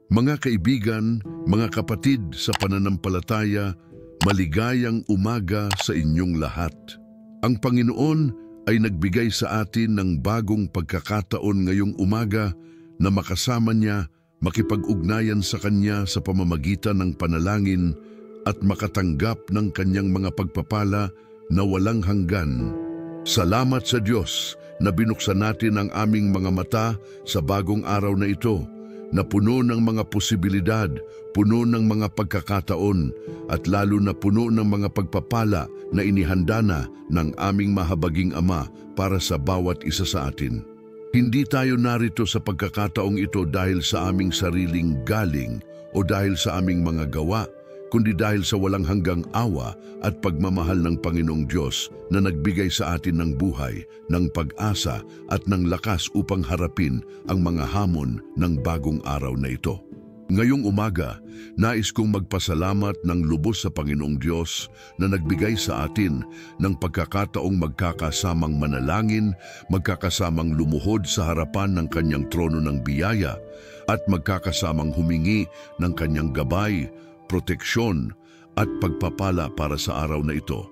Mga kaibigan, mga kapatid sa pananampalataya, maligayang umaga sa inyong lahat. Ang Panginoon ay nagbigay sa atin ng bagong pagkakataon ngayong umaga na makasama niya, makipag-ugnayan sa Kanya sa pamamagitan ng panalangin at makatanggap ng Kanyang mga pagpapala na walang hanggan. Salamat sa Diyos na binuksan natin ang aming mga mata sa bagong araw na ito, na puno ng mga posibilidad, puno ng mga pagkakataon, at lalo na puno ng mga pagpapala na inihanda na ng aming mahabaging Ama para sa bawat isa sa atin. Hindi tayo narito sa pagkakataong ito dahil sa aming sariling galing o dahil sa aming mga gawa, kundi dahil sa walang hanggang awa at pagmamahal ng Panginoong Diyos na nagbigay sa atin ng buhay, ng pag-asa at ng lakas upang harapin ang mga hamon ng bagong araw na ito. Ngayong umaga, nais kong magpasalamat ng lubos sa Panginoong Diyos na nagbigay sa atin ng pagkakataong magkakasamang manalangin, magkakasamang lumuhod sa harapan ng Kanyang trono ng biyaya, at magkakasamang humingi ng Kanyang gabay, proteksyon at pagpapala para sa araw na ito.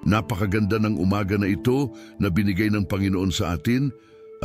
Napakaganda ng umaga na ito na binigay ng Panginoon sa atin,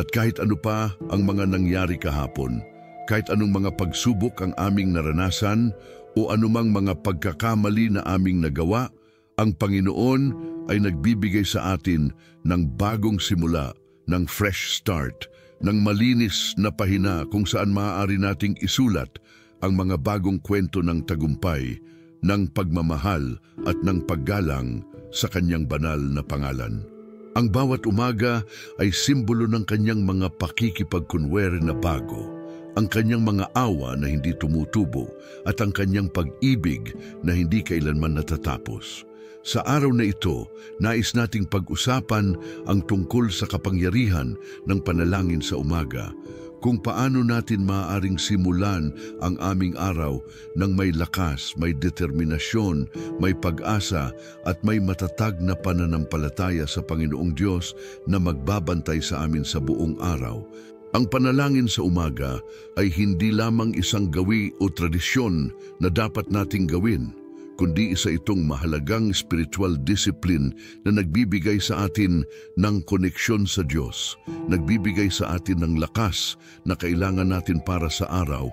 at kahit ano pa ang mga nangyari kahapon, kahit anong mga pagsubok ang aming naranasan o anumang mga pagkakamali na aming nagawa, ang Panginoon ay nagbibigay sa atin ng bagong simula, ng fresh start, ng malinis na pahina kung saan maaari nating isulat ang mga bagong kwento ng tagumpay, ng pagmamahal at ng paggalang sa Kanyang banal na pangalan. Ang bawat umaga ay simbolo ng Kanyang mga pakikipagkunwari na bago, ang Kanyang mga awa na hindi tumutubo at ang Kanyang pag-ibig na hindi kailanman natatapos. Sa araw na ito, nais nating pag-usapan ang tungkol sa kapangyarihan ng panalangin sa umaga, kung paano natin maaaring simulan ang aming araw ng may lakas, may determinasyon, may pag-asa at may matatag na pananampalataya sa Panginoong Diyos na magbabantay sa amin sa buong araw. Ang panalangin sa umaga ay hindi lamang isang gawi o tradisyon na dapat nating gawin, kundi isa itong mahalagang spiritual discipline na nagbibigay sa atin ng koneksyon sa Diyos, nagbibigay sa atin ng lakas na kailangan natin para sa araw,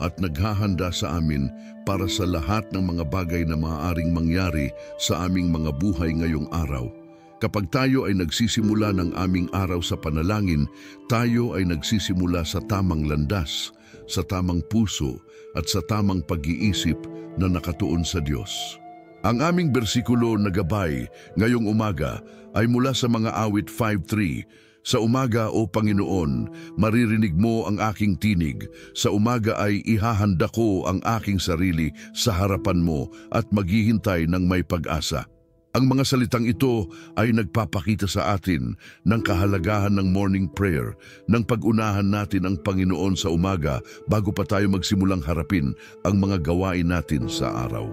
at naghahanda sa amin para sa lahat ng mga bagay na maaaring mangyari sa aming mga buhay ngayong araw. Kapag tayo ay nagsisimula ng aming araw sa panalangin, tayo ay nagsisimula sa tamang landas, sa tamang puso at sa tamang pag-iisip na nakatuon sa Diyos. Ang aming bersikulo na gabay ngayong umaga ay mula sa mga awit 5:3. Sa umaga, O Panginoon, maririnig mo ang aking tinig. Sa umaga ay ihahanda ko ang aking sarili sa harapan mo at maghihintay ng may pag-asa. Ang mga salitang ito ay nagpapakita sa atin ng kahalagahan ng morning prayer, ng pag-unahan natin ang Panginoon sa umaga bago pa tayo magsimulang harapin ang mga gawain natin sa araw.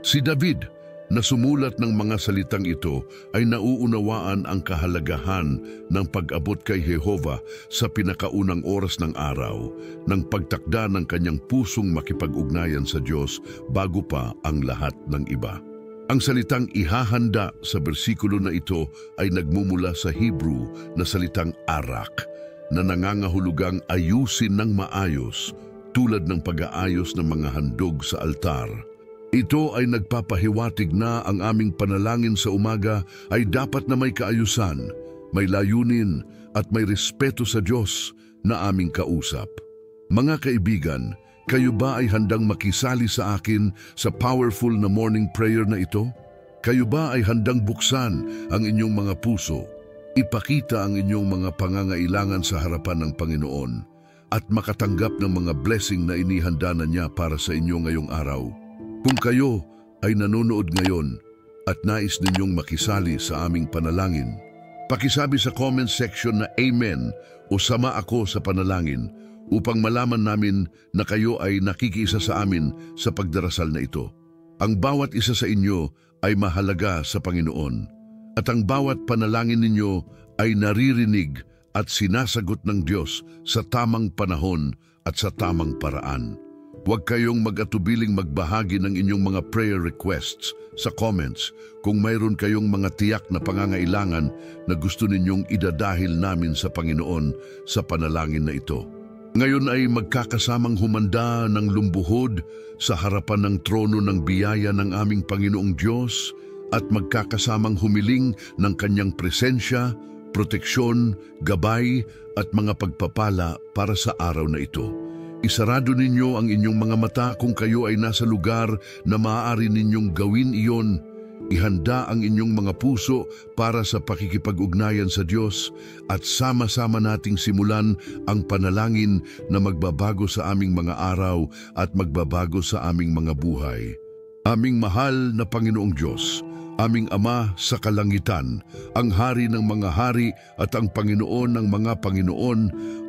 Si David, na sumulat ng mga salitang ito, ay nauunawaan ang kahalagahan ng pag-abot kay Jehova sa pinakaunang oras ng araw, ng pagtakda ng kanyang pusong makipag-ugnayan sa Diyos bago pa ang lahat ng iba. Ang salitang ihahanda sa bersikulo na ito ay nagmumula sa Hebrew na salitang arak, na nangangahulugang ayusin ng maayos tulad ng pag-aayos ng mga handog sa altar. Ito ay nagpapahiwatig na ang aming panalangin sa umaga ay dapat na may kaayusan, may layunin at may respeto sa Diyos na aming kausap. Mga kaibigan, kayo ba ay handang makisali sa akin sa powerful na morning prayer na ito? Kayo ba ay handang buksan ang inyong mga puso, ipakita ang inyong mga pangangailangan sa harapan ng Panginoon, at makatanggap ng mga blessing na inihanda na niya para sa inyo ngayong araw? Kung kayo ay nanonood ngayon at nais ninyong makisali sa aming panalangin, pakisabi sa comment section na Amen o sama ako sa panalangin, upang malaman namin na kayo ay nakikiisa sa amin sa pagdarasal na ito. Ang bawat isa sa inyo ay mahalaga sa Panginoon, at ang bawat panalangin ninyo ay naririnig at sinasagot ng Diyos sa tamang panahon at sa tamang paraan. Huwag kayong mag-atubiling magbahagi ng inyong mga prayer requests sa comments kung mayroon kayong mga tiyak na pangangailangan na gusto ninyong idadahil namin sa Panginoon sa panalangin na ito. Ngayon ay magkakasamang humanda ng lumbuhod sa harapan ng trono ng biyaya ng aming Panginoong Diyos at magkakasamang humiling ng kanyang presensya, proteksyon, gabay at mga pagpapala para sa araw na ito. Isarado ninyo ang inyong mga mata kung kayo ay nasa lugar na maaari ninyong gawin iyon. Ihanda ang inyong mga puso para sa pakikipag-ugnayan sa Diyos at sama-sama nating simulan ang panalangin na magbabago sa aming mga araw at magbabago sa aming mga buhay. Aming mahal na Panginoong Diyos, aming Ama sa kalangitan, ang Hari ng mga hari at ang Panginoon ng mga Panginoon,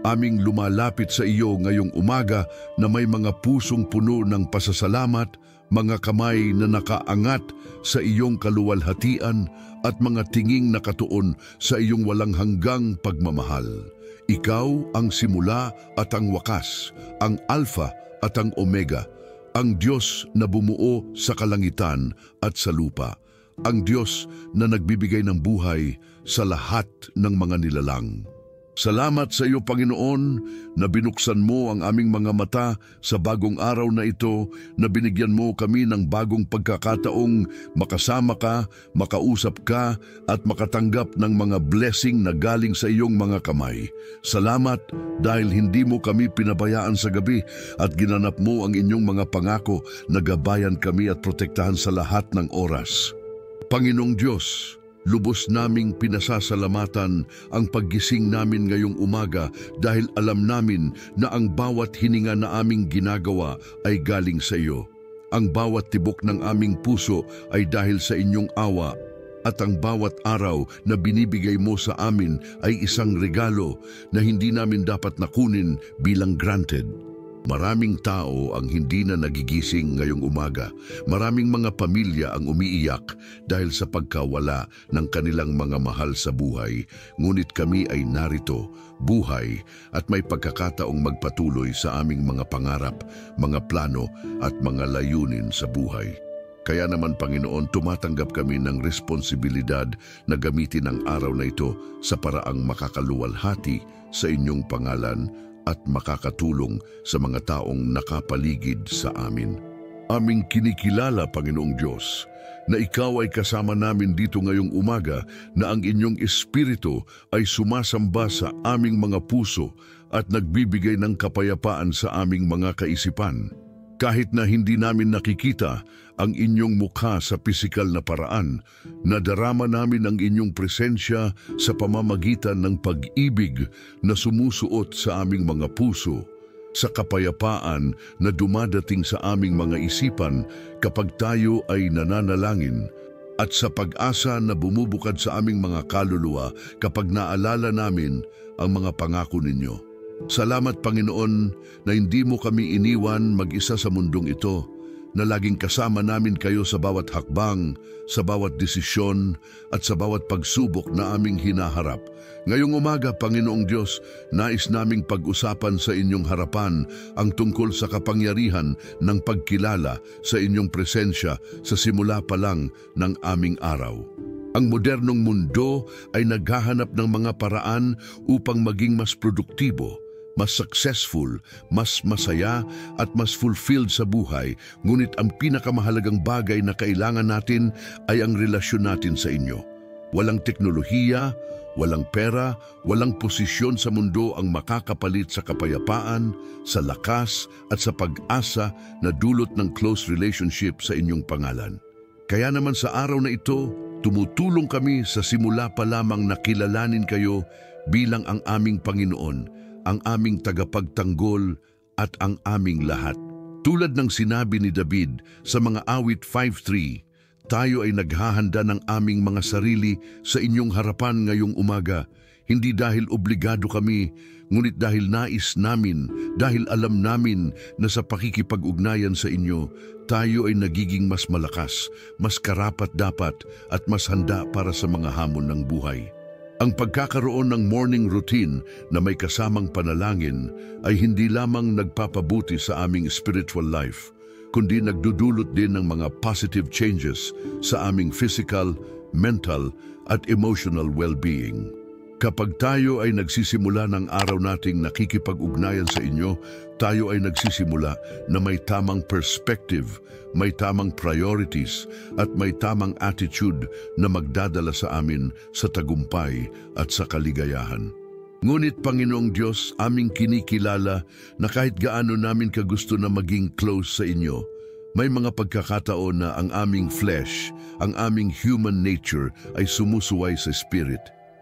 aming lumalapit sa iyo ngayong umaga na may mga pusong puno ng pasasalamat, mga kamay na nakaangat sa iyong kaluwalhatian at mga tinging nakatuon sa iyong walang hanggang pagmamahal. Ikaw ang simula at ang wakas, ang Alpha at ang Omega, ang Diyos na bumuo sa kalangitan at sa lupa, ang Diyos na nagbibigay ng buhay sa lahat ng mga nilalang. Salamat sa iyo, Panginoon, na binuksan mo ang aming mga mata sa bagong araw na ito, na binigyan mo kami ng bagong pagkakataong makasama ka, makausap ka, at makatanggap ng mga blessing na galing sa iyong mga kamay. Salamat dahil hindi mo kami pinabayaan sa gabi at ginanap mo ang inyong mga pangako na gabayan kami at protektahan sa lahat ng oras. Panginoong Diyos, lubos naming pinasasalamatan ang paggising namin ngayong umaga dahil alam namin na ang bawat hininga na aming ginagawa ay galing sa iyo. Ang bawat tibok ng aming puso ay dahil sa inyong awa at ang bawat araw na binibigay mo sa amin ay isang regalo na hindi namin dapat nakunin bilang granted. Maraming tao ang hindi na nagigising ngayong umaga. Maraming mga pamilya ang umiiyak dahil sa pagkawala ng kanilang mga mahal sa buhay. Ngunit kami ay narito, buhay at may pagkakataong magpatuloy sa aming mga pangarap, mga plano at mga layunin sa buhay. Kaya naman, Panginoon, tumatanggap kami ng responsibilidad na gamitin ang araw na ito sa paraang makakaluwalhati sa inyong pangalan at makakatulong sa mga taong nakapaligid sa amin. Aming kinikilala, Panginoong Diyos, na ikaw ay kasama namin dito ngayong umaga, na ang inyong espiritu ay sumasamba sa aming mga puso at nagbibigay ng kapayapaan sa aming mga kaisipan. Kahit na hindi namin nakikita ang inyong mukha sa pisikal na paraan, nadarama namin ang inyong presensya sa pamamagitan ng pag-ibig na sumusuot sa aming mga puso, sa kapayapaan na dumadating sa aming mga isipan kapag tayo ay nananalangin, at sa pag-asa na bumubukad sa aming mga kaluluwa kapag naalala namin ang mga pangako ninyo. Salamat, Panginoon, na hindi mo kami iniwan mag-isa sa mundong ito, na laging kasama namin kayo sa bawat hakbang, sa bawat desisyon, at sa bawat pagsubok na aming hinaharap. Ngayong umaga, Panginoong Diyos, nais naming pag-usapan sa inyong harapan ang tungkol sa kapangyarihan ng pagkilala sa inyong presensya sa simula pa lang ng aming araw. Ang modernong mundo ay naghahanap ng mga paraan upang maging mas produktibo, mas successful, mas masaya at mas fulfilled sa buhay, ngunit ang pinakamahalagang bagay na kailangan natin ay ang relasyon natin sa inyo. Walang teknolohiya, walang pera, walang posisyon sa mundo ang makakapalit sa kapayapaan, sa lakas at sa pag-asa na dulot ng close relationship sa inyong pangalan. Kaya naman sa araw na ito, tumutulong kami sa simula pa lamang na kilalanin kayo bilang ang aming Panginoon, ang aming tagapagtanggol at ang aming lahat. Tulad ng sinabi ni David sa mga awit 5:3, tayo ay naghahanda ng aming mga sarili sa inyong harapan ngayong umaga, hindi dahil obligado kami, ngunit dahil nais namin, dahil alam namin na sa pakikipag-ugnayan sa inyo, tayo ay nagiging mas malakas, mas karapat-dapat at mas handa para sa mga hamon ng buhay. Ang pagkakaroon ng morning routine na may kasamang panalangin ay hindi lamang nagpapabuti sa aming spiritual life, kundi nagdudulot din ng mga positive changes sa aming physical, mental at emotional well-being. Kapag tayo ay nagsisimula ng araw nating nakikipag-ugnayan sa inyo, tayo ay nagsisimula na may tamang perspective, may tamang priorities, at may tamang attitude na magdadala sa amin sa tagumpay at sa kaligayahan. Ngunit Panginoong Diyos, aming kinikilala na kahit gaano namin kagusto na maging close sa inyo, may mga pagkakataon na ang aming flesh, ang aming human nature ay sumusuway sa spirit.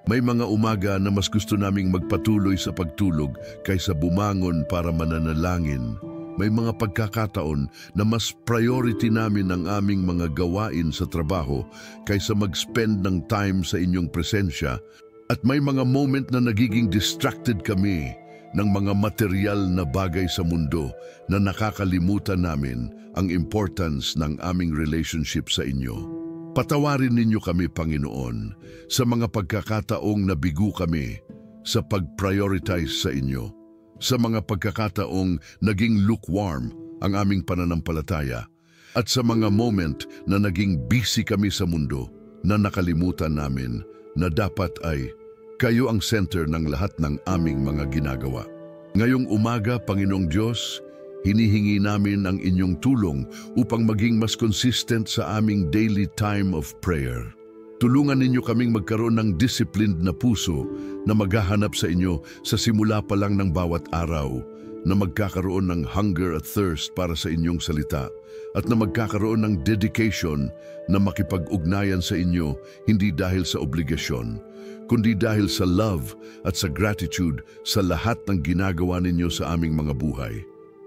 May mga umaga na mas gusto naming magpatuloy sa pagtulog kaysa bumangon para mananalangin. May mga pagkakataon na mas priority namin ang aming mga gawain sa trabaho kaysa mag-spend ng time sa inyong presensya. At may mga moment na nagiging distracted kami ng mga material na bagay sa mundo na nakakalimutan namin ang importance ng aming relationship sa inyo. Patawarin ninyo kami, Panginoon, sa mga pagkakataong nabigo kami sa pag-prioritize sa inyo, sa mga pagkakataong naging lukewarm ang aming pananampalataya, at sa mga moment na naging busy kami sa mundo na nakalimutan namin na dapat ay kayo ang center ng lahat ng aming mga ginagawa. Ngayong umaga, Panginoong Diyos, hinihingi namin ang inyong tulong upang maging mas consistent sa aming daily time of prayer. Tulungan ninyo kaming magkaroon ng disciplined na puso na maghahanap sa inyo sa simula pa lang ng bawat araw, na magkakaroon ng hunger at thirst para sa inyong salita, at na magkakaroon ng dedication na makipag-ugnayan sa inyo hindi dahil sa obligasyon, kundi dahil sa love at sa gratitude sa lahat ng ginagawa ninyo sa aming mga buhay.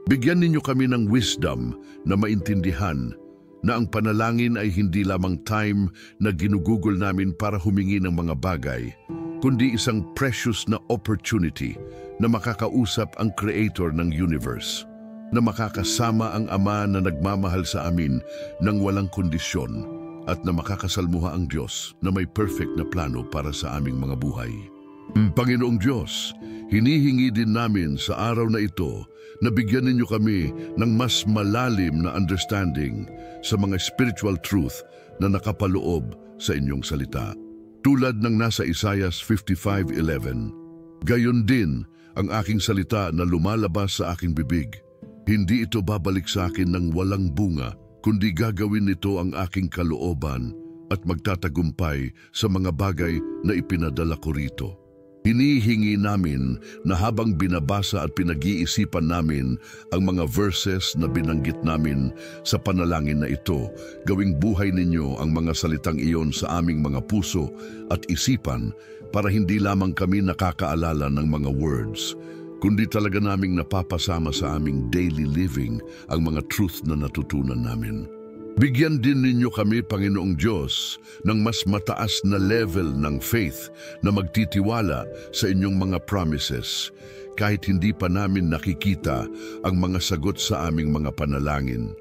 Bigyan ninyo kami ng wisdom na maintindihan na ang panalangin ay hindi lamang time na ginugugol namin para humingi ng mga bagay, kundi isang precious na opportunity na makakausap ang Creator ng universe, na makakasama ang Ama na nagmamahal sa amin ng walang kondisyon, at na makakasalmuha ang Diyos na may perfect na plano para sa aming mga buhay. Panginoong Diyos, hinihingi din namin sa araw na ito na bigyan ninyo kami ng mas malalim na understanding sa mga spiritual truth na nakapaloob sa inyong salita. Tulad ng nasa Isaiah 55:11, gayon din ang aking salita na lumalabas sa aking bibig. Hindi ito babalik sa akin ng walang bunga, kundi gagawin nito ang aking kalooban at magtatagumpay sa mga bagay na ipinadala ko rito. Hinihingi namin na habang binabasa at pinag-iisipan namin ang mga verses na binanggit namin sa panalangin na ito, gawing buhay ninyo ang mga salitang iyon sa aming mga puso at isipan para hindi lamang kami nakakaalala ng mga words, kundi talaga naming napapasama sa aming daily living ang mga truth na natutunan namin. Bigyan din ninyo kami, Panginoong Diyos, ng mas mataas na level ng faith na magtitiwala sa inyong mga promises, kahit hindi pa namin nakikita ang mga sagot sa aming mga panalangin,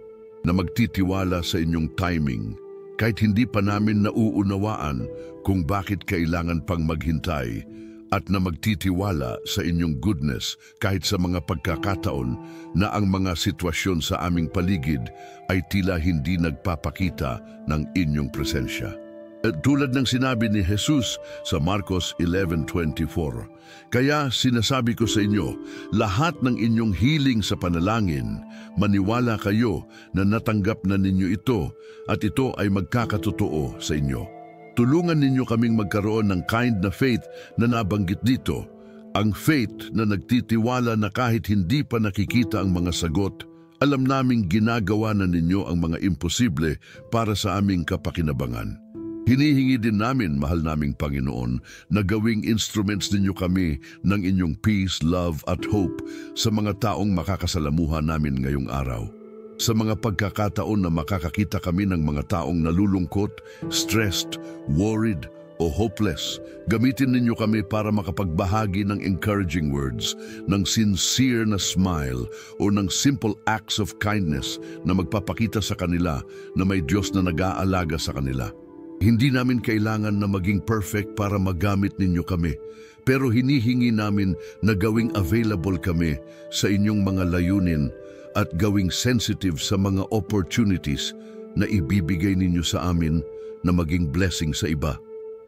na magtitiwala sa inyong timing, kahit hindi pa namin nauunawaan kung bakit kailangan pang maghintay, at na magtitiwala sa inyong goodness kahit sa mga pagkakataon na ang mga sitwasyon sa aming paligid ay tila hindi nagpapakita ng inyong presensya. At tulad ng sinabi ni Jesus sa Marcos 11:24, kaya sinasabi ko sa inyo, lahat ng inyong hiling sa panalangin, maniwala kayo na natanggap na ninyo ito at ito ay magkakatotoo sa inyo. Tulungan ninyo kaming magkaroon ng kind na faith na nabanggit dito. Ang faith na nagtitiwala na kahit hindi pa nakikita ang mga sagot, alam naming ginagawa na ninyo ang mga imposible para sa aming kapakinabangan. Hinihingi din namin, mahal naming Panginoon, na gawing instruments ninyo kami ng inyong peace, love at hope sa mga taong makakasalamuha namin ngayong araw. Sa mga pagkakataon na makakakita kami ng mga taong nalulungkot, stressed, worried, o hopeless, gamitin ninyo kami para makapagbahagi ng encouraging words, ng sincere na smile, o ng simple acts of kindness na magpapakita sa kanila na may Diyos na nag-aalaga sa kanila. Hindi namin kailangan na maging perfect para magamit ninyo kami, pero hinihingi namin na gawing available kami sa inyong mga layunin at gawing sensitive sa mga opportunities na ibibigay ninyo sa amin na maging blessing sa iba.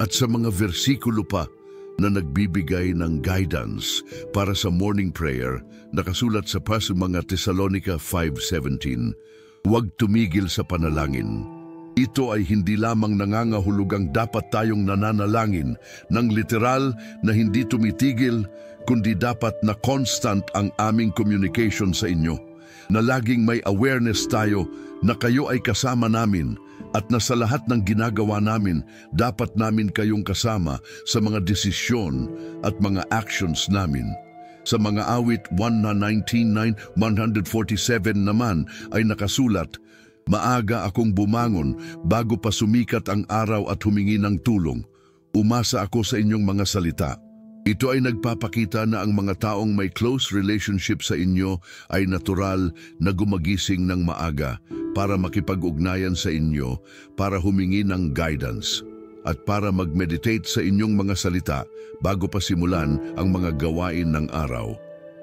At sa mga versikulo pa na nagbibigay ng guidance para sa morning prayer, nakasulat sa mga Tesalonica 5:17, huwag tumigil sa panalangin. Ito ay hindi lamang nangangahulugang dapat tayong nananalangin ng literal na hindi tumitigil, kundi dapat na constant ang aming communication sa inyo, na laging may awareness tayo na kayo ay kasama namin at na sa lahat ng ginagawa namin, dapat namin kayong kasama sa mga desisyon at mga actions namin. Sa mga awit 119:9, 147 naman ay nakasulat, maaga akong bumangon bago pa sumikat ang araw at humingi ng tulong. Umasa ako sa inyong mga salita. Ito ay nagpapakita na ang mga taong may close relationship sa inyo ay natural na gumagising ng maaga para makipag-ugnayan sa inyo, para humingi ng guidance, at para mag-meditate sa inyong mga salita bago pa simulan ang mga gawain ng araw.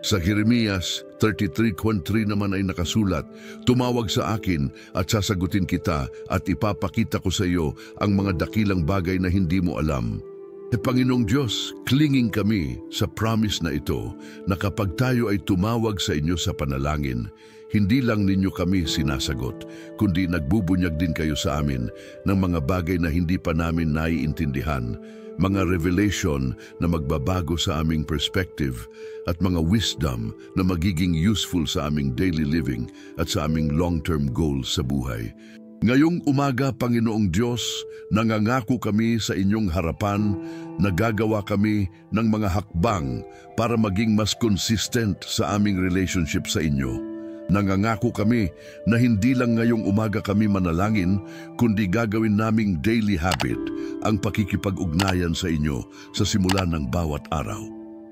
Sa Jeremias 33:3 naman ay nakasulat, tumawag sa akin at sasagutin kita at ipapakita ko sa iyo ang mga dakilang bagay na hindi mo alam. Panginoong Diyos, clinging kami sa promise na ito na kapag tayo ay tumawag sa inyo sa panalangin, hindi lang ninyo kami sinasagot, kundi nagbubunyag din kayo sa amin ng mga bagay na hindi pa namin naiintindihan, mga revelation na magbabago sa aming perspective at mga wisdom na magiging useful sa aming daily living at sa aming long-term goals sa buhay. Ngayong umaga, Panginoong Diyos, nangangako kami sa inyong harapan na gagawa kami ng mga hakbang para maging mas consistent sa aming relationship sa inyo. Nangangako kami na hindi lang ngayong umaga kami manalangin, kundi gagawin naming daily habit ang pakikipag-ugnayan sa inyo sa simula ng bawat araw.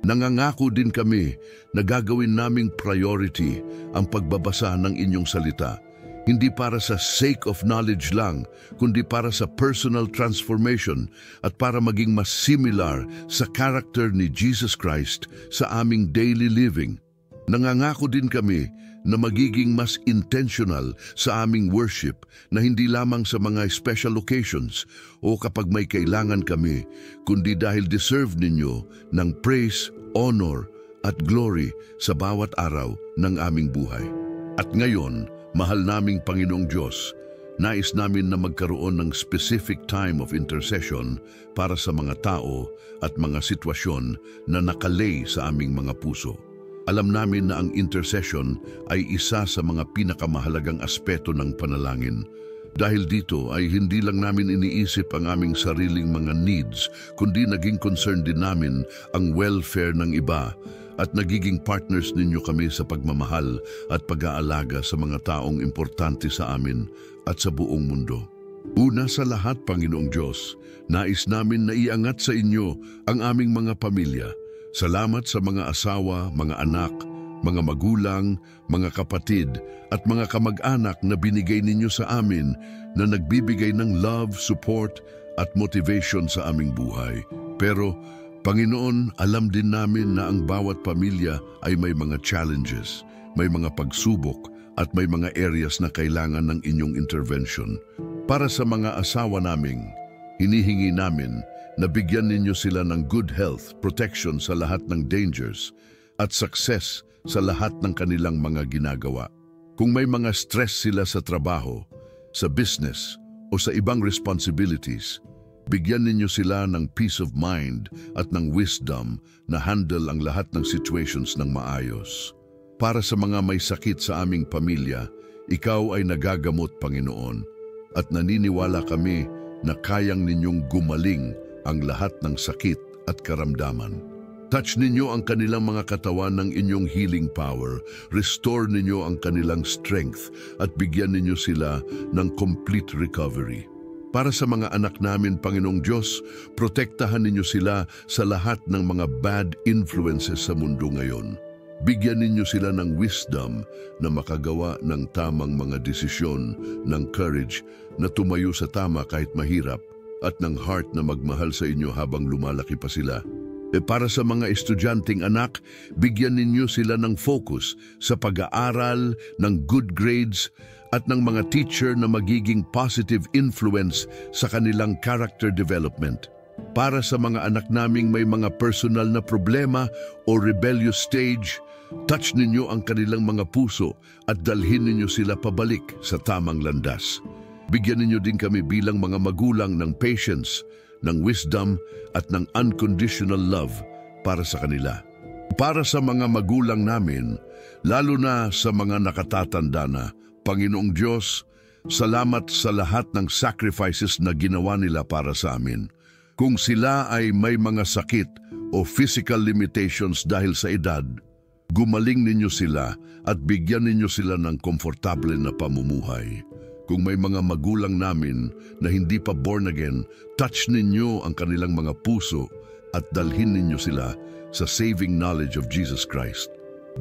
Nangangako din kami na gagawin naming priority ang pagbabasa ng inyong salita, hindi para sa sake of knowledge lang, kundi para sa personal transformation at para maging mas similar sa character ni Jesus Christ sa aming daily living. Nangangako din kami na magiging mas intentional sa aming worship na hindi lamang sa mga special occasions o kapag may kailangan kami, kundi dahil deserve ninyo ng praise, honor at glory sa bawat araw ng aming buhay. At ngayon, mahal naming Panginoong Diyos, nais namin na magkaroon ng specific time of intercession para sa mga tao at mga sitwasyon na nakalay sa aming mga puso. Alam namin na ang intercession ay isa sa mga pinakamahalagang aspeto ng panalangin. Dahil dito ay hindi lang namin iniisip ang aming sariling mga needs, kundi naging concern din namin ang welfare ng iba at nagiging partners ninyo kami sa pagmamahal at pag-aalaga sa mga taong importante sa amin at sa buong mundo. Una sa lahat, Panginoong Diyos, nais namin na iangat sa inyo ang aming mga pamilya. Salamat sa mga asawa, mga anak, mga magulang, mga kapatid at mga kamag-anak na binigay ninyo sa amin na nagbibigay ng love, support at motivation sa aming buhay. Pero, Panginoon, alam din namin na ang bawat pamilya ay may mga challenges, may mga pagsubok at may mga areas na kailangan ng inyong intervention. Para sa mga asawa naming, hinihingi namin na bigyan ninyo sila ng good health, protection sa lahat ng dangers at success sa lahat ng kanilang mga ginagawa. Kung may mga stress sila sa trabaho, sa business o sa ibang responsibilities, bigyan ninyo sila ng peace of mind at ng wisdom na handle ang lahat ng situations ng maayos. Para sa mga may sakit sa aming pamilya, ikaw ay nagagamot, Panginoon, at naniniwala kami na kayang ninyong gumaling ang lahat ng sakit at karamdaman. Touch ninyo ang kanilang mga katawan ng inyong healing power, restore ninyo ang kanilang strength at bigyan ninyo sila ng complete recovery. Para sa mga anak namin, Panginoong Diyos, protektahan ninyo sila sa lahat ng mga bad influences sa mundo ngayon. Bigyan ninyo sila ng wisdom na makagawa ng tamang mga desisyon, ng courage na tumayo sa tama kahit mahirap, at ng heart na magmahal sa inyo habang lumalaki pa sila. Para sa mga estudyanteng anak, bigyan ninyo sila ng focus sa pag-aaral, ng good grades, at ng mga teacher na magiging positive influence sa kanilang character development. Para sa mga anak naming may mga personal na problema o rebellious stage, touch ninyo ang kanilang mga puso at dalhin ninyo sila pabalik sa tamang landas. Bigyan ninyo din kami bilang mga magulang ng patience, ng wisdom at ng unconditional love para sa kanila. Para sa mga magulang namin, lalo na sa mga nakatatanda na, Panginoong Diyos, salamat sa lahat ng sacrifices na ginawa nila para sa amin. Kung sila ay may mga sakit o physical limitations dahil sa edad, gumaling ninyo sila at bigyan ninyo sila ng komportable na pamumuhay. Kung may mga magulang namin na hindi pa born again, touch ninyo ang kanilang mga puso at dalhin ninyo sila sa saving knowledge of Jesus Christ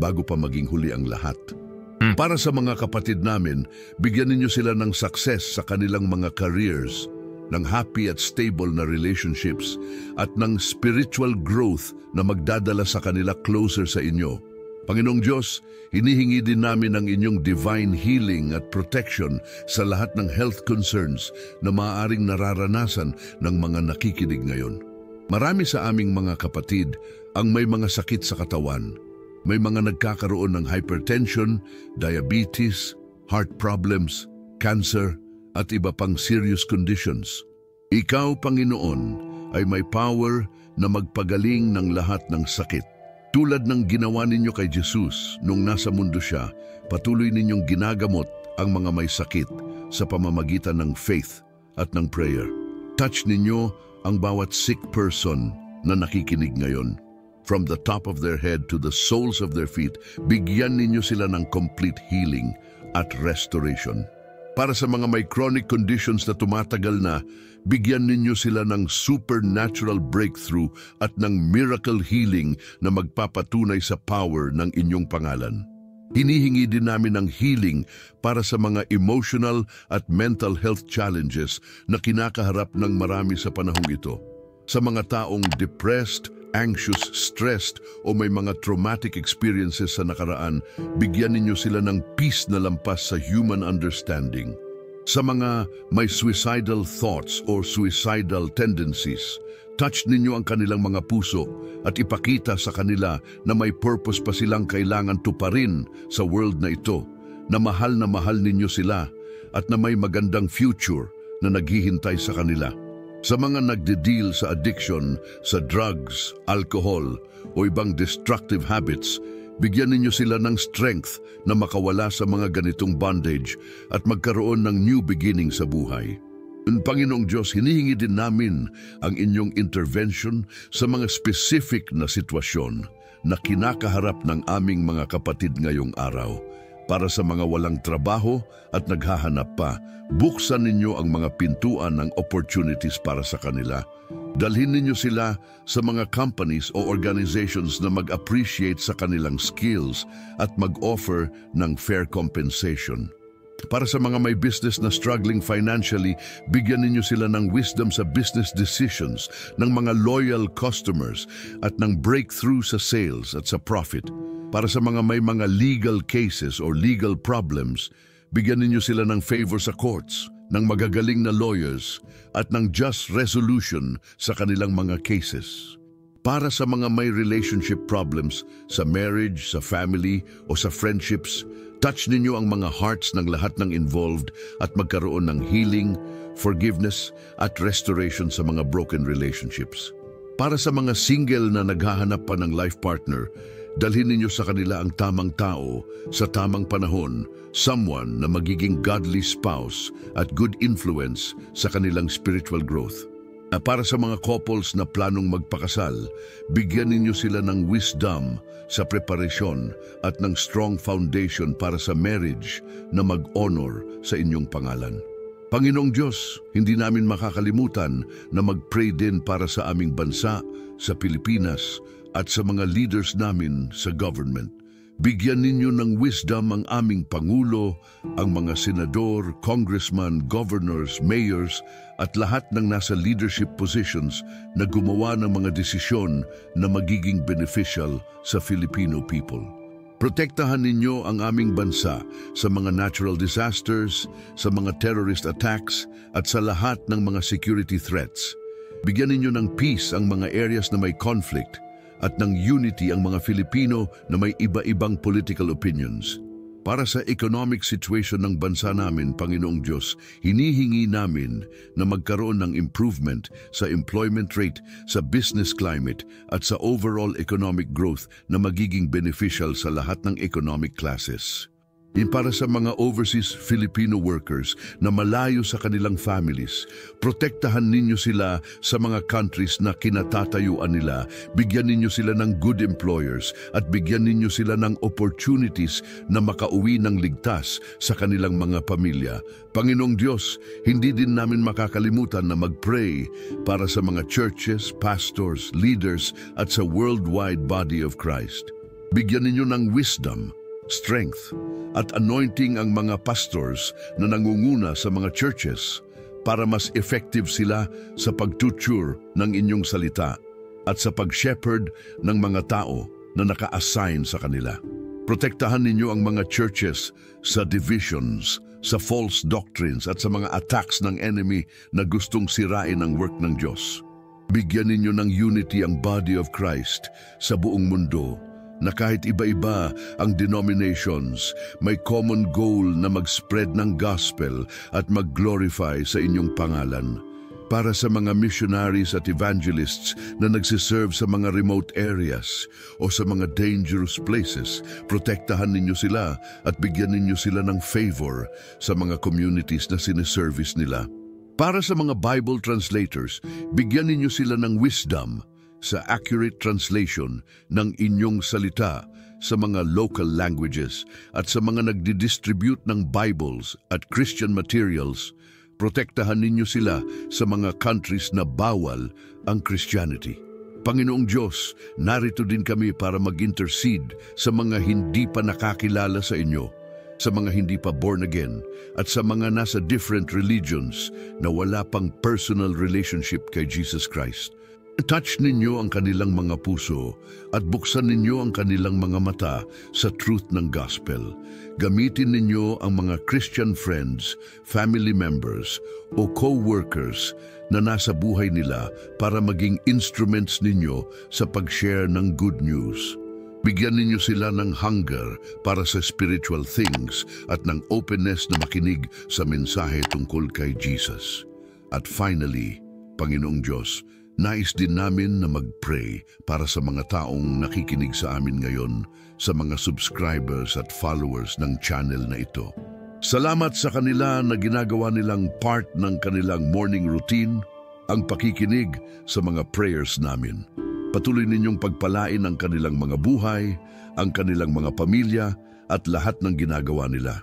bago pa maging huli ang lahat. Para sa mga kapatid namin, bigyan ninyo sila ng success sa kanilang mga careers, ng happy at stable na relationships, at ng spiritual growth na magdadala sa kanila closer sa inyo. Panginoong Diyos, hinihingi din namin ang inyong divine healing at protection sa lahat ng health concerns na maaaring nararanasan ng mga nakikinig ngayon. Marami sa aming mga kapatid ang may mga sakit sa katawan. May mga nagkakaroon ng hypertension, diabetes, heart problems, cancer, at iba pang serious conditions. Ikaw, Panginoon, ay may power na magpagaling ng lahat ng sakit. Tulad ng ginawa ninyo kay Jesus nung nasa mundo siya, patuloy ninyong ginagamot ang mga may sakit sa pamamagitan ng faith at ng prayer. Touch ninyo ang bawat sick person na nakikinig ngayon. From the top of their head to the soles of their feet, bigyan ninyo sila ng complete healing at restoration. Para sa mga may chronic conditions na tumatagal na, bigyan ninyo sila ng supernatural breakthrough at ng miracle healing na magpapatunay sa power ng inyong pangalan. Hinihingi din namin ng healing para sa mga emotional at mental health challenges na kinakaharap ng marami sa panahong ito. Sa mga taong depressed, anxious, stressed o may mga traumatic experiences sa nakaraan, bigyan ninyo sila ng peace na lampas sa human understanding. Sa mga may suicidal thoughts or suicidal tendencies, touch ninyo ang kanilang mga puso at ipakita sa kanila na may purpose pa silang kailangan tuparin sa world na ito, na mahal ninyo sila at na may magandang future na naghihintay sa kanila. Sa mga nagde-deal sa addiction, sa drugs, alcohol o ibang destructive habits, bigyan ninyo sila ng strength na makawala sa mga ganitong bondage at magkaroon ng new beginning sa buhay. Panginoong Diyos, hinihingi din namin ang inyong intervention sa mga specific na sitwasyon na kinakaharap ng aming mga kapatid ngayong araw. Para sa mga walang trabaho at naghahanap pa, buksan ninyo ang mga pintuan ng opportunities para sa kanila. Dalhin ninyo sila sa mga companies o organizations na mag-appreciate sa kanilang skills at mag-offer ng fair compensation. Para sa mga may business na struggling financially, bigyan ninyo sila ng wisdom sa business decisions, ng mga loyal customers at ng breakthrough sa sales at sa profit. Para sa mga may mga legal cases or legal problems, bigyan ninyo sila ng favor sa courts, ng magagaling na lawyers, at ng just resolution sa kanilang mga cases. Para sa mga may relationship problems sa marriage, sa family, o sa friendships, touch ninyo ang mga hearts ng lahat ng involved at magkaroon ng healing, forgiveness, at restoration sa mga broken relationships. Para sa mga single na naghahanap pa ng life partner, dalhin ninyo sa kanila ang tamang tao sa tamang panahon, someone na magiging godly spouse at good influence sa kanilang spiritual growth. Para sa mga couples na planong magpakasal, bigyan ninyo sila ng wisdom sa preparasyon at ng strong foundation para sa marriage na mag-honor sa inyong pangalan. Panginoong Diyos, hindi namin makakalimutan na mag-pray din para sa aming bansa, sa Pilipinas, at sa mga leaders namin sa government. Bigyan ninyo ng wisdom ang aming Pangulo, ang mga senador, congressman, governors, mayors, at lahat ng nasa leadership positions na gumawa ng mga desisyon na magiging beneficial sa Filipino people. Protektahan ninyo ang aming bansa sa mga natural disasters, sa mga terrorist attacks, at sa lahat ng mga security threats. Bigyan ninyo ng peace ang mga areas na may conflict, at ng unity ang mga Filipino na may iba-ibang political opinions. Para sa economic situation ng bansa namin, Panginoong Diyos, hinihingi namin na magkaroon ng improvement sa employment rate, sa business climate, at sa overall economic growth na magiging beneficial sa lahat ng economic classes. Para sa mga overseas Filipino workers na malayo sa kanilang families, protektahan ninyo sila sa mga countries na kinatatayuan nila, bigyan ninyo sila ng good employers at bigyan ninyo sila ng opportunities na makauwi ng ligtas sa kanilang mga pamilya. Panginoong Diyos, hindi din namin makakalimutan na mag-pray para sa mga churches, pastors, leaders at sa worldwide body of Christ. Bigyan ninyo ng wisdom, strength, at anointing ang mga pastors na nangunguna sa mga churches para mas effective sila sa pagtuture ng inyong salita at sa pag-shepherd ng mga tao na naka-assign sa kanila. Protektahan ninyo ang mga churches sa divisions, sa false doctrines at sa mga attacks ng enemy na gustong sirain ang work ng Diyos. Bigyan ninyo ng unity ang body of Christ sa buong mundo, na kahit iba-iba ang denominations, may common goal na mag-spread ng gospel at mag-glorify sa inyong pangalan. Para sa mga missionaries at evangelists na nagsiserve sa mga remote areas o sa mga dangerous places, protektahan ninyo sila at bigyan ninyo sila ng favor sa mga communities na siniservice nila. Para sa mga Bible translators, bigyan ninyo sila ng wisdom sa accurate translation ng inyong salita sa mga local languages at sa mga nagdidistribute ng Bibles at Christian materials, protektahan ninyo sila sa mga countries na bawal ang Christianity. Panginoong Diyos, narito din kami para mag-intercede sa mga hindi pa nakakilala sa inyo, sa mga hindi pa born again, at sa mga nasa different religions na wala pang personal relationship kay Jesus Christ. Touch ninyo ang kanilang mga puso at buksan ninyo ang kanilang mga mata sa truth ng gospel. Gamitin ninyo ang mga Christian friends, family members o co-workers na nasa buhay nila para maging instruments ninyo sa pag-share ng good news. Bigyan ninyo sila ng hunger para sa spiritual things at ng openness na makinig sa mensahe tungkol kay Jesus. At finally, Panginoong Diyos, nais din namin na mag-pray para sa mga taong nakikinig sa amin ngayon, sa mga subscribers at followers ng channel na ito. Salamat sa kanila na ginagawa nilang part ng kanilang morning routine, ang pakikinig sa mga prayers namin. Patuloy ninyong pagpalain ang kanilang mga buhay, ang kanilang mga pamilya at lahat ng ginagawa nila.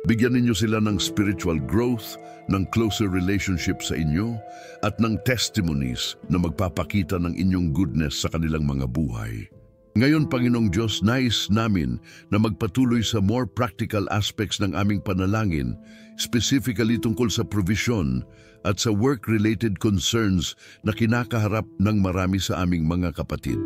Bigyan ninyo sila ng spiritual growth, ng closer relationship sa inyo, at ng testimonies na magpapakita ng inyong goodness sa kanilang mga buhay. Ngayon, Panginoong Diyos, nais namin na magpatuloy sa more practical aspects ng aming panalangin, specifically tungkol sa provision at sa work-related concerns na kinakaharap ng marami sa aming mga kapatid.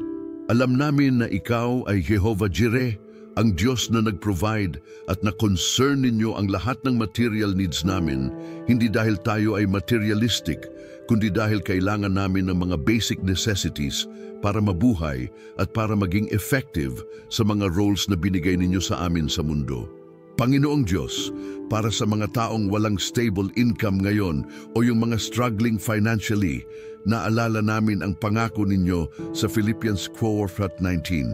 Alam namin na Ikaw ay Jehovah Jireh, ang Diyos na nag-provide at na-concern ninyo ang lahat ng material needs namin, hindi dahil tayo ay materialistic, kundi dahil kailangan namin ng mga basic necessities para mabuhay at para maging effective sa mga roles na binigay ninyo sa amin sa mundo. Panginoong Diyos, para sa mga taong walang stable income ngayon o yung mga struggling financially, naalala namin ang pangako ninyo sa Philippians 4:19.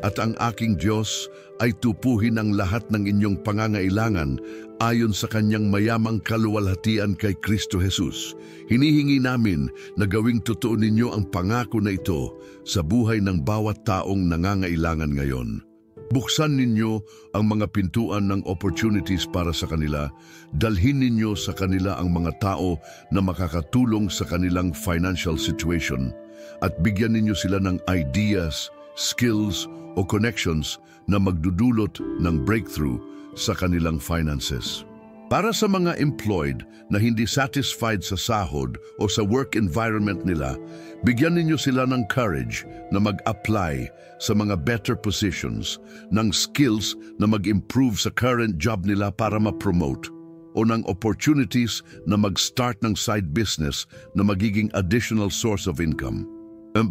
At ang aking Diyos ay tupuhin ang lahat ng inyong pangangailangan ayon sa kanyang mayamang kaluwalhatian kay Kristo Jesus. Hinihingi namin na gawing totoo ninyo ang pangako na ito sa buhay ng bawat taong nangangailangan ngayon. Buksan ninyo ang mga pintuan ng opportunities para sa kanila, dalhin ninyo sa kanila ang mga tao na makakatulong sa kanilang financial situation, at bigyan ninyo sila ng ideas, skills, o connections na magdudulot ng breakthrough sa kanilang finances. Para sa mga employed na hindi satisfied sa sahod o sa work environment nila, bigyan ninyo sila ng courage na mag-apply sa mga better positions, ng skills na mag-improve sa current job nila para ma-promote, o ng opportunities na mag-start ng side business na magiging additional source of income.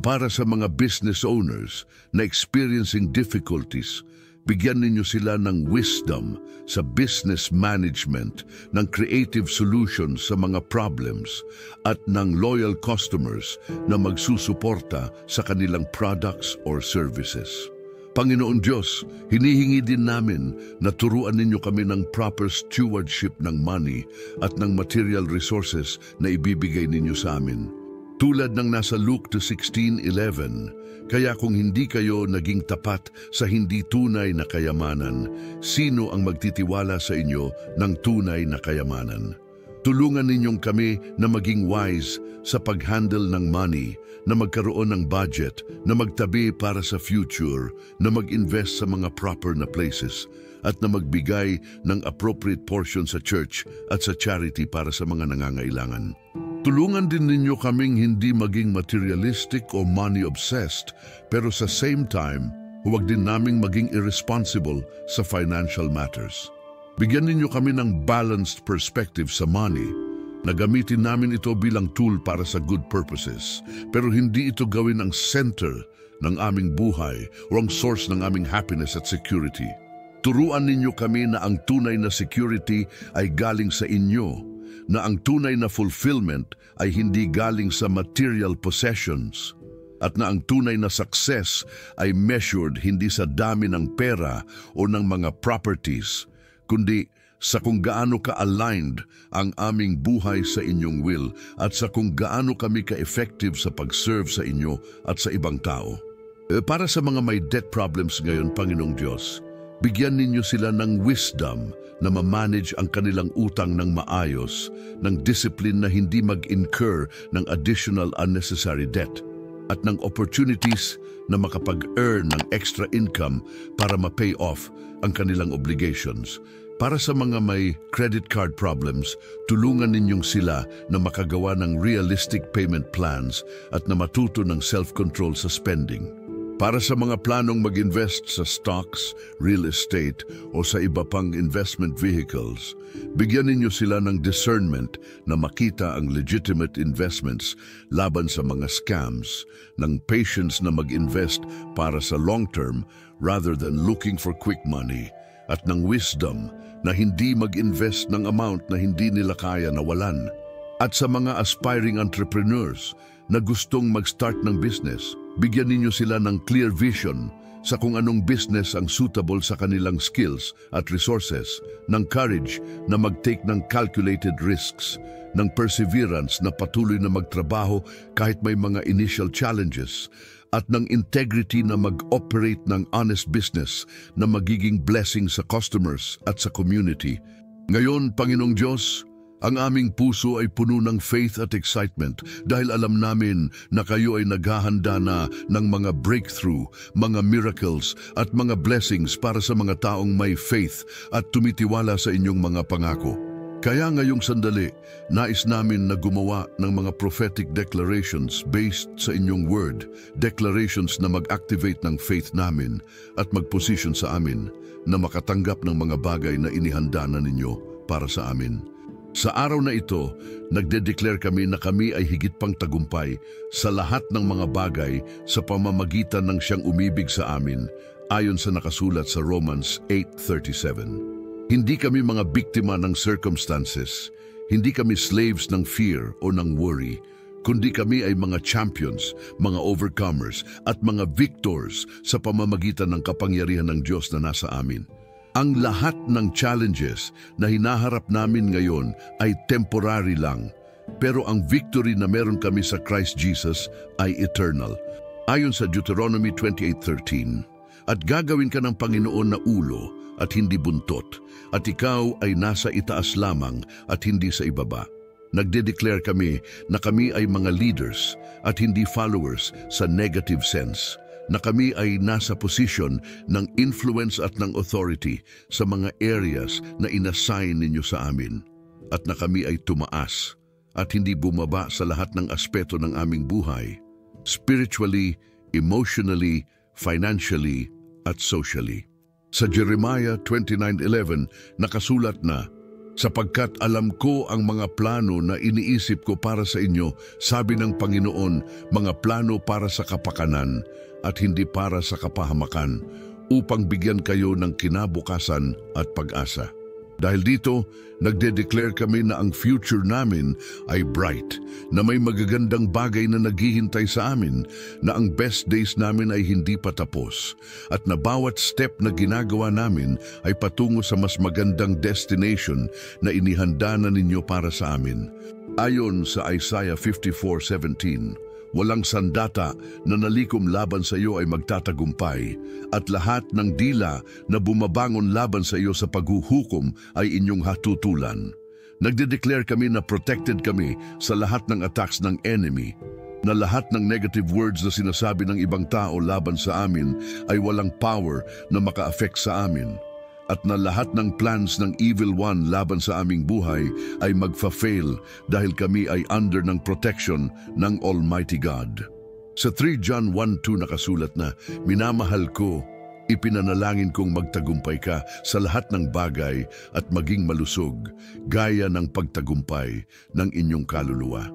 Para sa mga business owners na experiencing difficulties, bigyan ninyo sila ng wisdom sa business management, ng creative solutions sa mga problems, at ng loyal customers na magsusuporta sa kanilang products or services. Panginoon Diyos, hinihingi din namin na turuan ninyo kami ng proper stewardship ng money at ng material resources na ibibigay ninyo sa amin. Tulad ng nasa Luke 16:11, kaya kung hindi kayo naging tapat sa hindi tunay na kayamanan, sino ang magtitiwala sa inyo ng tunay na kayamanan? Tulungan ninyong kami na maging wise sa pag-handle ng money, na magkaroon ng budget, na magtabi para sa future, na mag-invest sa mga proper na places, at na magbigay ng appropriate portion sa church at sa charity para sa mga nangangailangan. Tulungan din ninyo kaming hindi maging materialistic o money-obsessed, pero sa same time, huwag din naming maging irresponsible sa financial matters. Bigyan ninyo kami ng balanced perspective sa money, na gamitin namin ito bilang tool para sa good purposes, pero hindi ito gawin ang center ng aming buhay o ang source ng aming happiness at security. Turuan ninyo kami na ang tunay na security ay galing sa inyo, na ang tunay na fulfillment ay hindi galing sa material possessions, at na ang tunay na success ay measured hindi sa dami ng pera o ng mga properties, kundi sa kung gaano ka-aligned ang aming buhay sa inyong will at sa kung gaano kami ka-effective sa pag-serve sa inyo at sa ibang tao. Para sa mga may debt problems ngayon, Panginoong Diyos, bigyan ninyo sila ng wisdom na ma-manage ang kanilang utang ng maayos, ng discipline na hindi mag-incur ng additional unnecessary debt, at ng opportunities na makapag-earn ng extra income para ma-pay off ang kanilang obligations. Para sa mga may credit card problems, tulungan ninyong sila na makagawa ng realistic payment plans at na matuto ng self-control sa spending. Para sa mga planong mag-invest sa stocks, real estate o sa iba pang investment vehicles, bigyan ninyo sila ng discernment na makita ang legitimate investments laban sa mga scams, ng patience na mag-invest para sa long term rather than looking for quick money, at ng wisdom na hindi mag-invest ng amount na hindi nila kaya nawalan. At sa mga aspiring entrepreneurs na gustong mag-start ng business, bigyan ninyo sila ng clear vision sa kung anong business ang suitable sa kanilang skills at resources, ng courage na mag-take ng calculated risks, ng perseverance na patuloy na magtrabaho kahit may mga initial challenges, at ng integrity na mag-operate ng honest business na magiging blessing sa customers at sa community. Ngayon, Panginoong Diyos, ang aming puso ay puno ng faith at excitement dahil alam namin na kayo ay naghahanda na ng mga breakthrough, mga miracles at mga blessings para sa mga taong may faith at tumitiwala sa inyong mga pangako. Kaya ngayong sandali, nais namin na gumawa ng mga prophetic declarations based sa inyong word, declarations na mag-activate ng faith namin at mag-position sa amin na makatanggap ng mga bagay na inihanda na ninyo para sa amin. Sa araw na ito, nagde-declare kami na kami ay higit pang tagumpay sa lahat ng mga bagay sa pamamagitan ng siyang umibig sa amin, ayon sa nakasulat sa Romans 8:37. Hindi kami mga biktima ng circumstances, hindi kami slaves ng fear o ng worry, kundi kami ay mga champions, mga overcomers at mga victors sa pamamagitan ng kapangyarihan ng Diyos na nasa amin. Ang lahat ng challenges na hinaharap namin ngayon ay temporary lang, pero ang victory na meron kami sa Christ Jesus ay eternal. Ayon sa Deuteronomy 28:13, at gagawin ka ng Panginoon na ulo at hindi buntot, at ikaw ay nasa itaas lamang at hindi sa ibaba. Nagde-declare kami na kami ay mga leaders at hindi followers sa negative sense, na kami ay nasa posisyon ng influence at ng authority sa mga areas na inassign ninyo sa amin at na kami ay tumaas at hindi bumaba sa lahat ng aspeto ng aming buhay, spiritually, emotionally, financially, at socially. Sa Jeremiah 29:11 nakasulat na, "Sapagkat alam ko ang mga plano na iniisip ko para sa inyo, sabi ng Panginoon, mga plano para sa kapakanan at hindi para sa kapahamakan, upang bigyan kayo ng kinabukasan at pag-asa." Dahil dito, nagde-declare kami na ang future namin ay bright, na may magagandang bagay na naghihintay sa amin, na ang best days namin ay hindi pa tapos, at na bawat step na ginagawa namin ay patungo sa mas magandang destination na inihanda na ninyo para sa amin. Ayon sa Isaiah 54:17, "Walang sandata na nalikom laban sa iyo ay magtatagumpay, at lahat ng dila na bumabangon laban sa iyo sa paghuhukom ay inyong hatutulan." Nagde-declare kami na protected kami sa lahat ng attacks ng enemy, na lahat ng negative words na sinasabi ng ibang tao laban sa amin ay walang power na maka-affect sa amin, at na lahat ng plans ng evil one laban sa aming buhay ay magfa-fail dahil kami ay under ng protection ng Almighty God. Sa 3 John 1:2 nakasulat na, "Minamahal ko, ipinanalangin kong magtagumpay ka sa lahat ng bagay at maging malusog, gaya ng pagtagumpay ng inyong kaluluwa."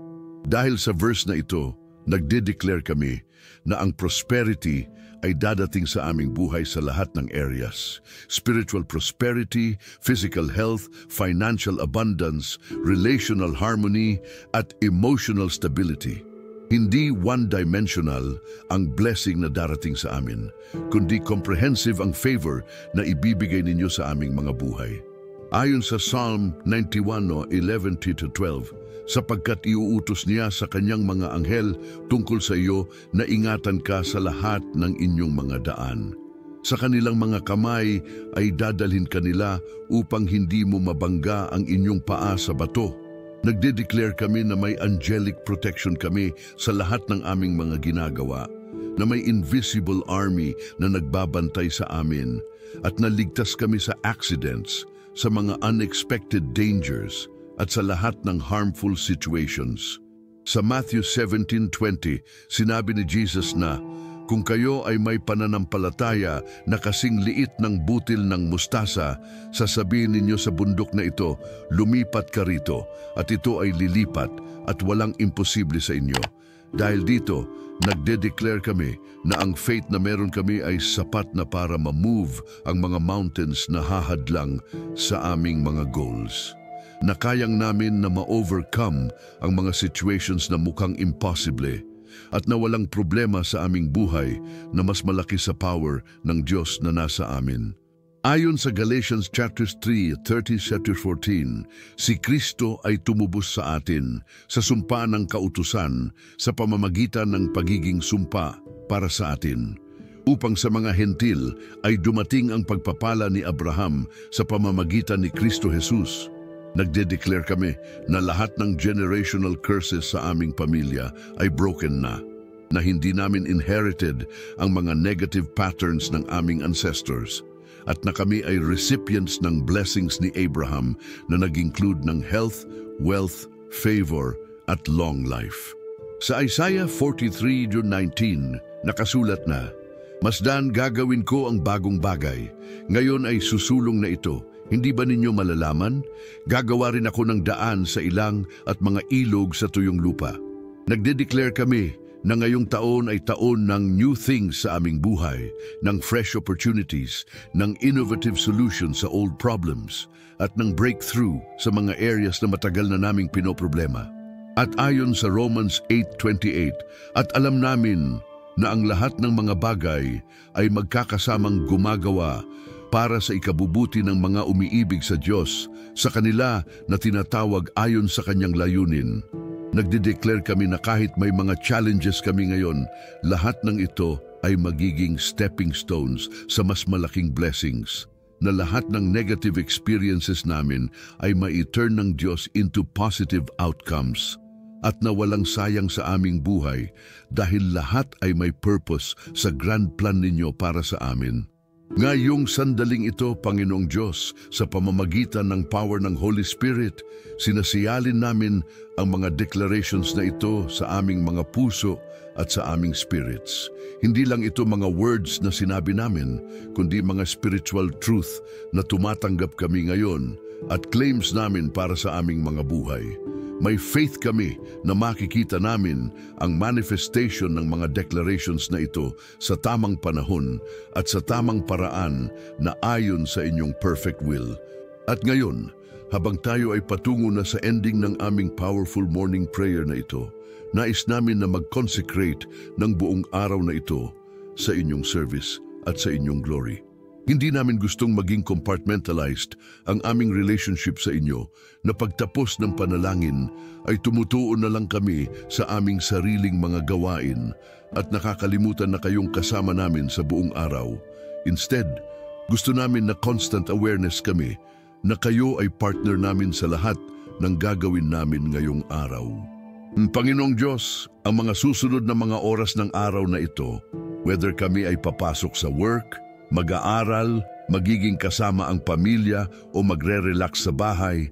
Dahil sa verse na ito, nagde-declare kami na ang prosperity ay dadating sa aming buhay sa lahat ng areas. Spiritual prosperity, physical health, financial abundance, relational harmony, at emotional stability. Hindi one-dimensional ang blessing na darating sa amin, kundi comprehensive ang favor na ibibigay ninyo sa aming mga buhay. Ayon sa Psalm 91:11-12, "Sapagkat iuutos niya sa kanyang mga anghel tungkol sa iyo na ingatan ka sa lahat ng inyong mga daan. Sa kanilang mga kamay ay dadalhin kanila upang hindi mo mabangga ang inyong paa sa bato." Nagde-declare kami na may angelic protection kami sa lahat ng aming mga ginagawa, na may invisible army na nagbabantay sa amin, at naligtas kami sa accidents, sa mga unexpected dangers, at sa lahat ng harmful situations. Sa Matthew 17:20, sinabi ni Jesus na, "Kung kayo ay may pananampalataya na kasing liit ng butil ng mustasa, sasabihin ninyo sa bundok na ito, lumipat ka rito, at ito ay lilipat, at walang imposible sa inyo." Dahil dito, nagde-declare kami na ang faith na meron kami ay sapat na para ma-move ang mga mountains na hahadlang sa aming mga goals. Na kayang namin na ma-overcome ang mga situations na mukhang impossible, at na walang problema sa aming buhay na mas malaki sa power ng Diyos na nasa amin. Ayon sa Galatians chapters 3:30-14, si Kristo ay tumubos sa atin sa sumpa ng kautusan sa pamamagitan ng pagiging sumpa para sa atin, upang sa mga hentil ay dumating ang pagpapala ni Abraham sa pamamagitan ni Kristo Jesus. Nagde-declare kami na lahat ng generational curses sa aming pamilya ay broken na hindi namin inherited ang mga negative patterns ng aming ancestors, at na kami ay recipients ng blessings ni Abraham na nag-include ng health, wealth, favor, at long life. Sa Isaiah 43:19, nakasulat na, "Masdan gagawin ko ang bagong bagay, ngayon ay susulong na ito. Hindi ba ninyo malalaman? Gagawa rin ako ng daan sa ilang at mga ilog sa tuyong lupa." Nagde-declare kami na ngayong taon ay taon ng new things sa aming buhay, ng fresh opportunities, ng innovative solutions sa old problems, at ng breakthrough sa mga areas na matagal na naming pinoproblema. At ayon sa Romans 8:28, "At alam namin na ang lahat ng mga bagay ay magkakasamang gumagawa para sa ikabubuti ng mga umiibig sa Diyos, sa kanila na tinatawag ayon sa kanyang layunin." Nagde-declare kami na kahit may mga challenges kami ngayon, lahat ng ito ay magiging stepping stones sa mas malaking blessings, na lahat ng negative experiences namin ay ma-turn ng Diyos into positive outcomes, at na walang sayang sa aming buhay dahil lahat ay may purpose sa grand plan ninyo para sa amin. Ngayong sandaling ito, Panginoong Diyos, sa pamamagitan ng power ng Holy Spirit, sinasiyalin namin ang mga declarations na ito sa aming mga puso at sa aming spirits. Hindi lang ito mga words na sinabi namin, kundi mga spiritual truth na tumatanggap kami ngayon at claims namin para sa aming mga buhay. May faith kami na makikita namin ang manifestation ng mga declarations na ito sa tamang panahon at sa tamang paraan na ayon sa inyong perfect will. At ngayon, habang tayo ay patungo na sa ending ng aming powerful morning prayer na ito, nais namin na mag-consecrate ng buong araw na ito sa inyong service at sa inyong glory. Hindi namin gustong maging compartmentalized ang aming relationship sa inyo na pagtapos ng panalangin ay tumutuon na lang kami sa aming sariling mga gawain at nakakalimutan na kayong kasama namin sa buong araw. Instead, gusto namin na constant awareness kami na kayo ay partner namin sa lahat ng gagawin namin ngayong araw. Panginoong Diyos, ang mga susunod na mga oras ng araw na ito, whether kami ay papasok sa work, mag-aaral, magiging kasama ang pamilya o magre-relax sa bahay,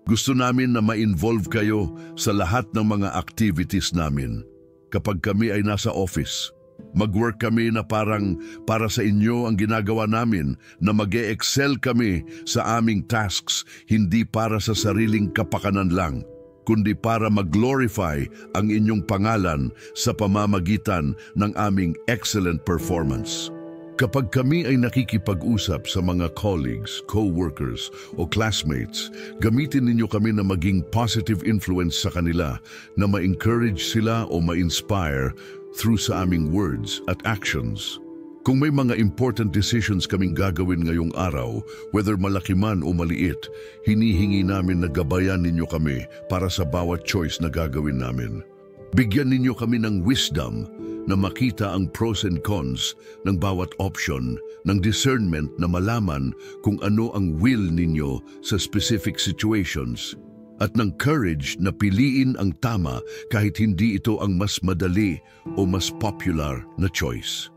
gusto namin na ma-involve kayo sa lahat ng mga activities namin. Kapag kami ay nasa office, mag-work kami na parang para sa inyo ang ginagawa namin, na mag-e-excel kami sa aming tasks, hindi para sa sariling kapakanan lang, kundi para mag-glorify ang inyong pangalan sa pamamagitan ng aming excellent performance. Kapag kami ay nakikipag-usap sa mga colleagues, co-workers o classmates, gamitin ninyo kami na maging positive influence sa kanila, na ma-encourage sila o ma-inspire through sa aming words at actions. Kung may mga important decisions kaming gagawin ngayong araw, whether malaki man o maliit, hinihingi namin na gabayan ninyo kami para sa bawat choice na gagawin namin. Bigyan ninyo kami ng wisdom na makita ang pros and cons ng bawat option, ng discernment na malaman kung ano ang will ninyo sa specific situations, at ng courage na piliin ang tama kahit hindi ito ang mas madali o mas popular na choice.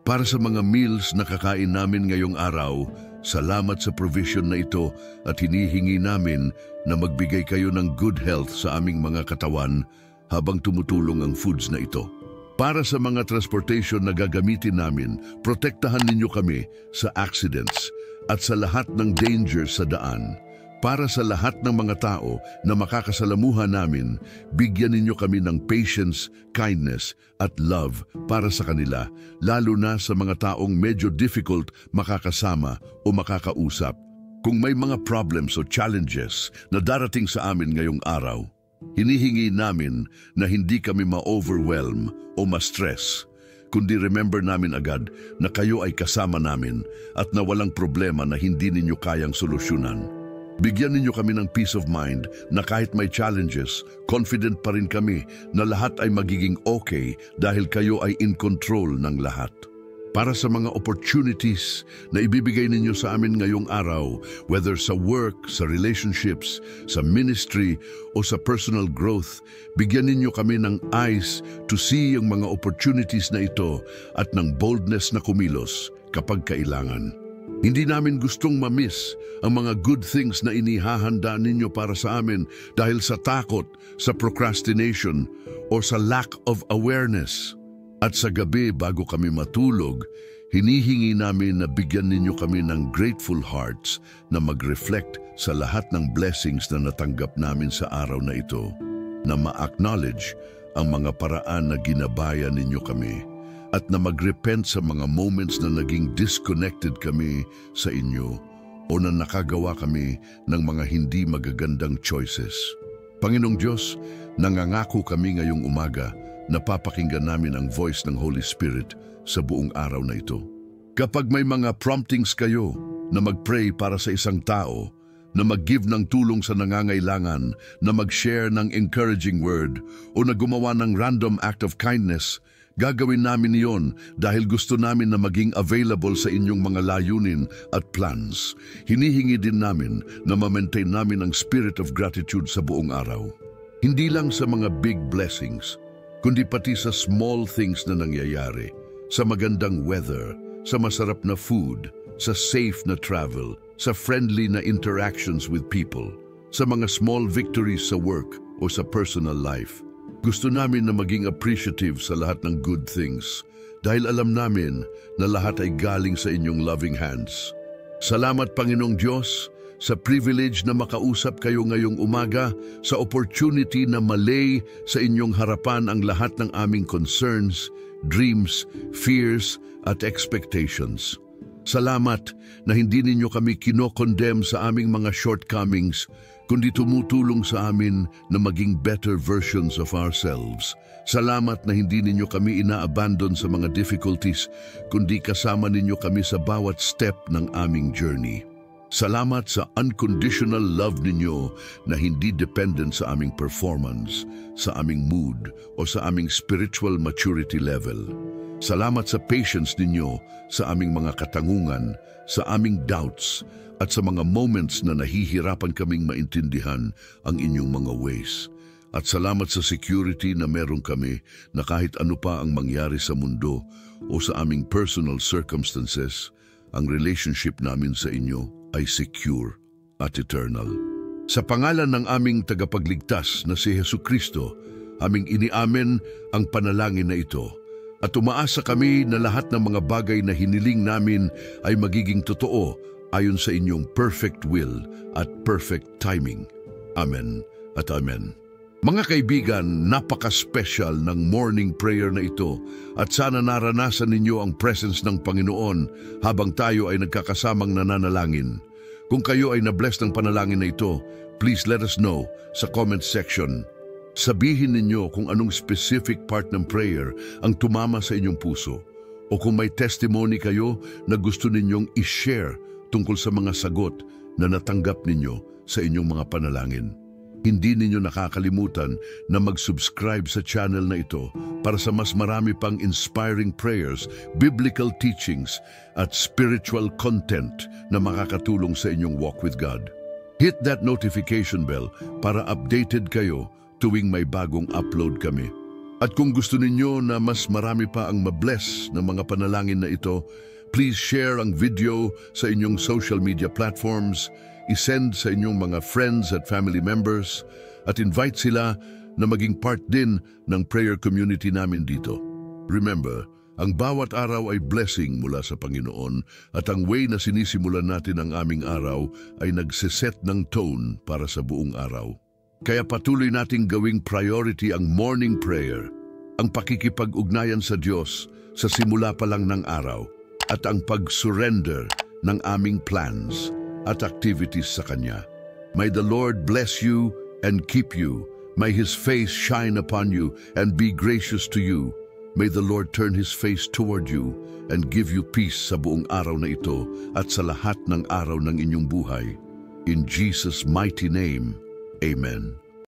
Para sa mga meals na kakain namin ngayong araw, salamat sa provision na ito at hinihingi namin na magbigay kayo ng good health sa aming mga katawan habang tumutulong ang foods na ito. Para sa mga transportation na gagamitin namin, protektahan ninyo kami sa accidents at sa lahat ng dangers sa daan. Para sa lahat ng mga tao na makakasalamuha namin, bigyan ninyo kami ng patience, kindness at love para sa kanila, lalo na sa mga taong medyo difficult makakasama o makakausap. Kung may mga problems o challenges na darating sa amin ngayong araw, hinihingi namin na hindi kami ma-overwhelm o ma-stress, kundi remember namin agad na kayo ay kasama namin at na walang problema na hindi ninyo kayang solusyonan. Bigyan ninyo kami ng peace of mind na kahit may challenges, confident pa rin kami na lahat ay magiging okay dahil kayo ay in control ng lahat. Para sa mga opportunities na ibibigay ninyo sa amin ngayong araw, whether sa work, sa relationships, sa ministry, o sa personal growth, bigyan ninyo kami ng eyes to see yung mga opportunities na ito at ng boldness na kumilos kapag kailangan. Hindi namin gustong ma-miss ang mga good things na inihahanda ninyo para sa amin dahil sa takot, sa procrastination, o sa lack of awareness. At sa gabi bago kami matulog, hinihingi namin na bigyan ninyo kami ng grateful hearts na mag-reflect sa lahat ng blessings na natanggap namin sa araw na ito, na ma-acknowledge ang mga paraan na ginabayan ninyo kami, at na mag-repent sa mga moments na naging disconnected kami sa inyo o na nakagawa kami ng mga hindi magagandang choices. Panginoong Diyos, nangangako kami ngayong umaga napapakinggan namin ang voice ng Holy Spirit sa buong araw na ito. Kapag may mga promptings kayo na mag-pray para sa isang tao, na mag-give ng tulong sa nangangailangan, na mag-share ng encouraging word, o na gumawa ng random act of kindness, gagawin namin iyon dahil gusto namin na maging available sa inyong mga layunin at plans. Hinihingi din namin na ma-maintain namin ang spirit of gratitude sa buong araw. Hindi lang sa mga big blessings, kundi pati sa small things na nangyayari, sa magandang weather, sa masarap na food, sa safe na travel, sa friendly na interactions with people, sa mga small victories sa work o sa personal life. Gusto namin na maging appreciative sa lahat ng good things dahil alam namin na lahat ay galing sa inyong loving hands. Salamat Panginoong Diyos sa privilege na makausap kayo ngayong umaga, sa opportunity na malay sa inyong harapan ang lahat ng aming concerns, dreams, fears at expectations. Salamat na hindi ninyo kami kinokondem sa aming mga shortcomings, kundi tumutulong sa amin na maging better versions of ourselves. Salamat na hindi ninyo kami ina-abandon sa mga difficulties, kundi kasama ninyo kami sa bawat step ng aming journey. Salamat sa unconditional love ninyo na hindi dependent sa aming performance, sa aming mood o sa aming spiritual maturity level. Salamat sa patience ninyo sa aming mga katangungan, sa aming doubts at sa mga moments na nahihirapan kaming maintindihan ang inyong mga ways. At salamat sa security na meron kami na kahit ano pa ang mangyari sa mundo o sa aming personal circumstances, ang relationship namin sa inyo ay secure at eternal. Sa pangalan ng aming tagapagligtas na si Jesucristo, aming iniamen ang panalangin na ito at umaasa kami na lahat ng mga bagay na hiniling namin ay magiging totoo ayon sa inyong perfect will at perfect timing. Amen at amen. Mga kaibigan, napaka-special ng morning prayer na ito at sana naranasan ninyo ang presence ng Panginoon habang tayo ay nagkakasamang nananalangin. Kung kayo ay na-bless ng panalangin na ito, please let us know sa comment section. Sabihin ninyo kung anong specific part ng prayer ang tumama sa inyong puso o kung may testimony kayo na gusto ninyong i-share tungkol sa mga sagot na natanggap ninyo sa inyong mga panalangin. Hindi ninyo nakakalimutan na mag-subscribe sa channel na ito para sa mas marami pang inspiring prayers, biblical teachings at spiritual content na makakatulong sa inyong walk with God. Hit that notification bell para updated kayo tuwing may bagong upload kami. At kung gusto ninyo na mas marami pa ang mabless ng mga panalangin na ito, please share ang video sa inyong social media platforms, isend sa inyong mga friends at family members, at invite sila na maging part din ng prayer community namin dito. Remember, ang bawat araw ay blessing mula sa Panginoon at ang way na sinisimulan natin ang aming araw ay nagsiset ng tone para sa buong araw. Kaya patuloy nating gawing priority ang morning prayer, ang pakikipag-ugnayan sa Diyos sa simula pa lang ng araw, at ang pag-surrender ng aming plans at activities sa Kanya. May the Lord bless you and keep you. May His face shine upon you and be gracious to you. May the Lord turn His face toward you and give you peace sa buong araw na ito at sa lahat ng araw ng inyong buhay. In Jesus' mighty name, Amen.